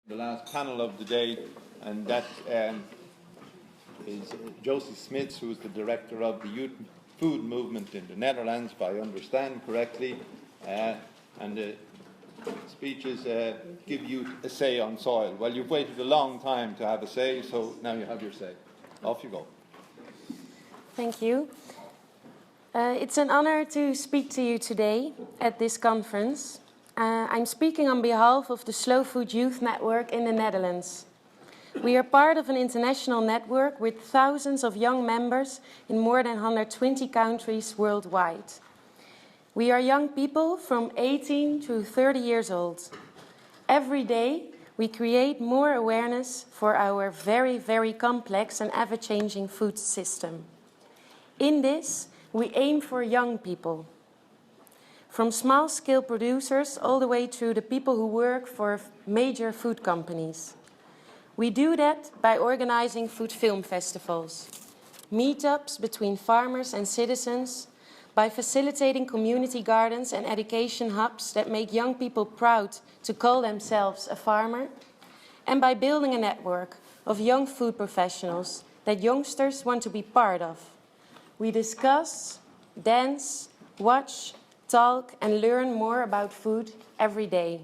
The last panel of the day, and that is Joszi Smeets, who is the director of the Youth Food Movement in the Netherlands, if I understand correctly. And the speeches give you a say on soil. Well, you've waited a long time to have a say, so now you have your say. Off you go. Thank you. It's an honor to speak to you today at this conference. I'm speaking on behalf of the Slow Food Youth Network in the Netherlands. We are part of an international network with thousands of young members in more than 120 countries worldwide. We are young people from 18 to 30 years old. Every day, we create more awareness for our very, very complex and ever-changing food system. In this, we aim for young people. From small-scale producers all the way through the people who work for major food companies. We do that by organizing food film festivals, meetups between farmers and citizens, by facilitating community gardens and education hubs that make young people proud to call themselves a farmer, and by building a network of young food professionals that youngsters want to be part of. We discuss, dance, watch, talk and learn more about food every day.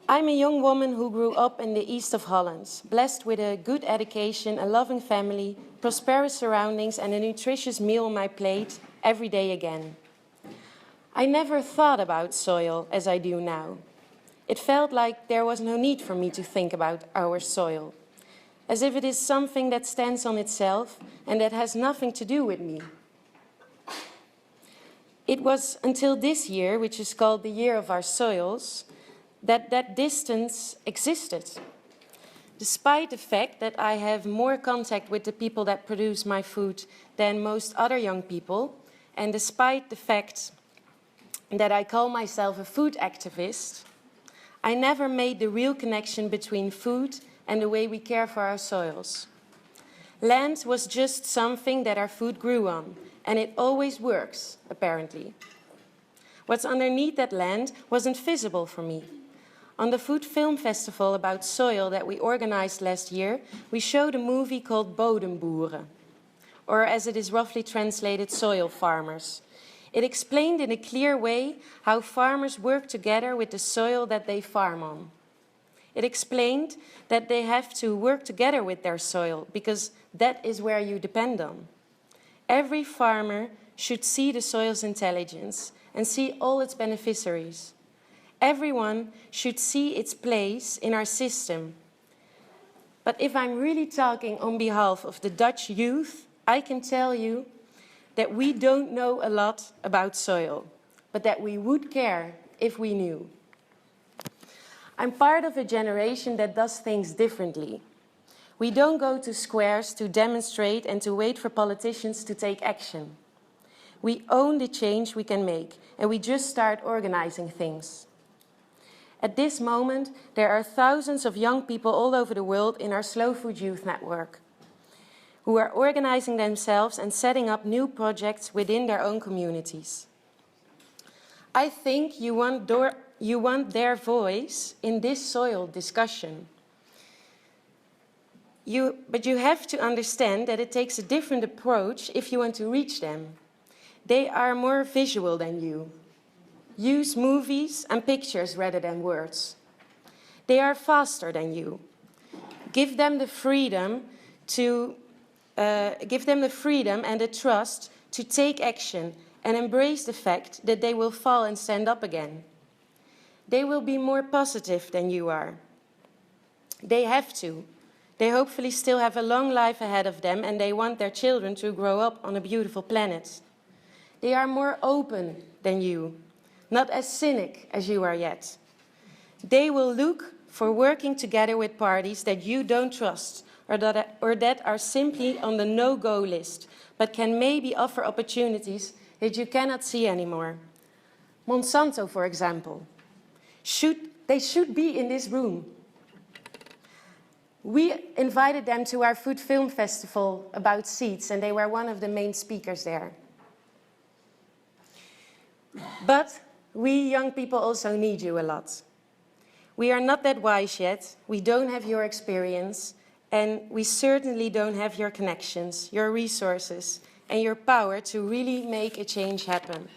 I'm a young woman who grew up in the east of Holland, blessed with a good education, a loving family, prosperous surroundings and a nutritious meal on my plate every day again. I never thought about soil as I do now. It felt like there was no need for me to think about our soil, as if it is something that stands on itself and that has nothing to do with me. It was until this year, which is called the Year of Our Soils, that distance existed. Despite the fact that I have more contact with the people that produce my food than most other young people, and despite the fact that I call myself a food activist, I never made the real connection between food and the way we care for our soils. Land was just something that our food grew on, and it always works, apparently. What's underneath that land wasn't visible for me. On the Food Film Festival about soil that we organized last year, we showed a movie called Bodemboeren, or as it is roughly translated, soil farmers. It explained in a clear way how farmers work together with the soil that they farm on. It explained that they have to work together with their soil because that is where you depend on. Every farmer should see the soil's intelligence and see all its beneficiaries. Everyone should see its place in our system. But if I'm really talking on behalf of the Dutch youth, I can tell you that we don't know a lot about soil, but that we would care if we knew. I'm part of a generation that does things differently. We don't go to squares to demonstrate and to wait for politicians to take action. We own the change we can make, and we just start organizing things. At this moment, there are thousands of young people all over the world in our Slow Food Youth Network who are organizing themselves and setting up new projects within their own communities. I think you want their voice in this soil discussion. But you have to understand that it takes a different approach if you want to reach them. They are more visual than you. Use movies and pictures rather than words. They are faster than you. Give them the freedom and the trust to take action and embrace the fact that they will fall and stand up again. They will be more positive than you are. They have to. They hopefully still have a long life ahead of them and they want their children to grow up on a beautiful planet. They are more open than you, not as cynic as you are yet. They will look for working together with parties that you don't trust or that are simply on the no-go list, but can maybe offer opportunities that you cannot see anymore. Monsanto, for example. They should be in this room. We invited them to our Food Film Festival about seeds, and they were one of the main speakers there. But we young people also need you a lot. We are not that wise yet, we don't have your experience, and we certainly don't have your connections, your resources, and your power to really make a change happen.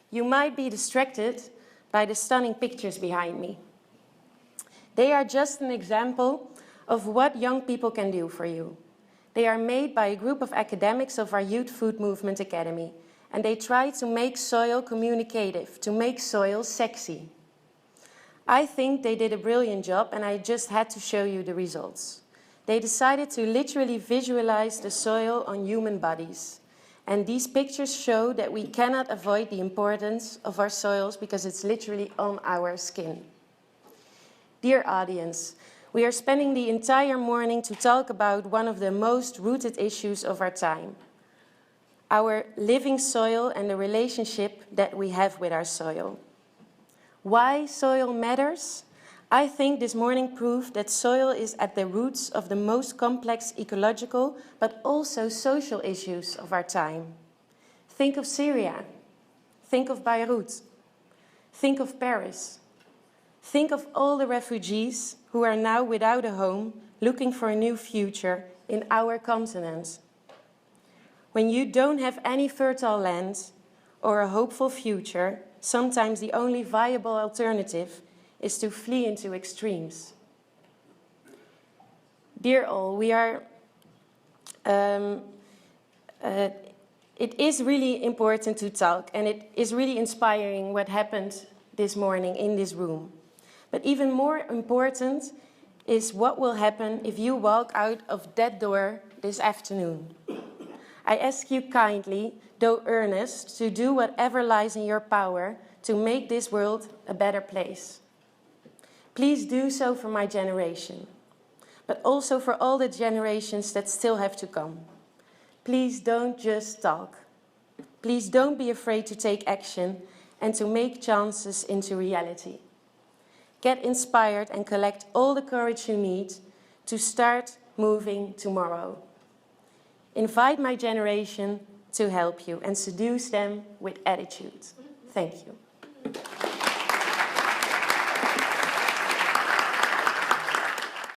You might be distracted by the stunning pictures behind me. They are just an example of what young people can do for you. They are made by a group of academics of our Youth Food Movement Academy, and they try to make soil communicative, to make soil sexy. I think they did a brilliant job, and I just had to show you the results. They decided to literally visualize the soil on human bodies. And these pictures show that we cannot avoid the importance of our soils because it's literally on our skin. Dear audience, we are spending the entire morning to talk about one of the most rooted issues of our time. Our living soil and the relationship that we have with our soil. Why soil matters? I think this morning proved that soil is at the roots of the most complex ecological but also social issues of our time. Think of Syria. Think of Beirut. Think of Paris. Think of all the refugees who are now without a home, looking for a new future in our continent. When you don't have any fertile land or a hopeful future, sometimes the only viable alternative is to flee into extremes. Dear all, it is really important to talk, and it is really inspiring what happened this morning in this room. But even more important is what will happen if you walk out of that door this afternoon. I ask you kindly, though earnest, to do whatever lies in your power to make this world a better place. Please do so for my generation, but also for all the generations that still have to come. Please don't just talk. Please don't be afraid to take action and to make chances into reality. Get inspired and collect all the courage you need to start moving tomorrow. Invite my generation to help you and seduce them with attitude. Thank you.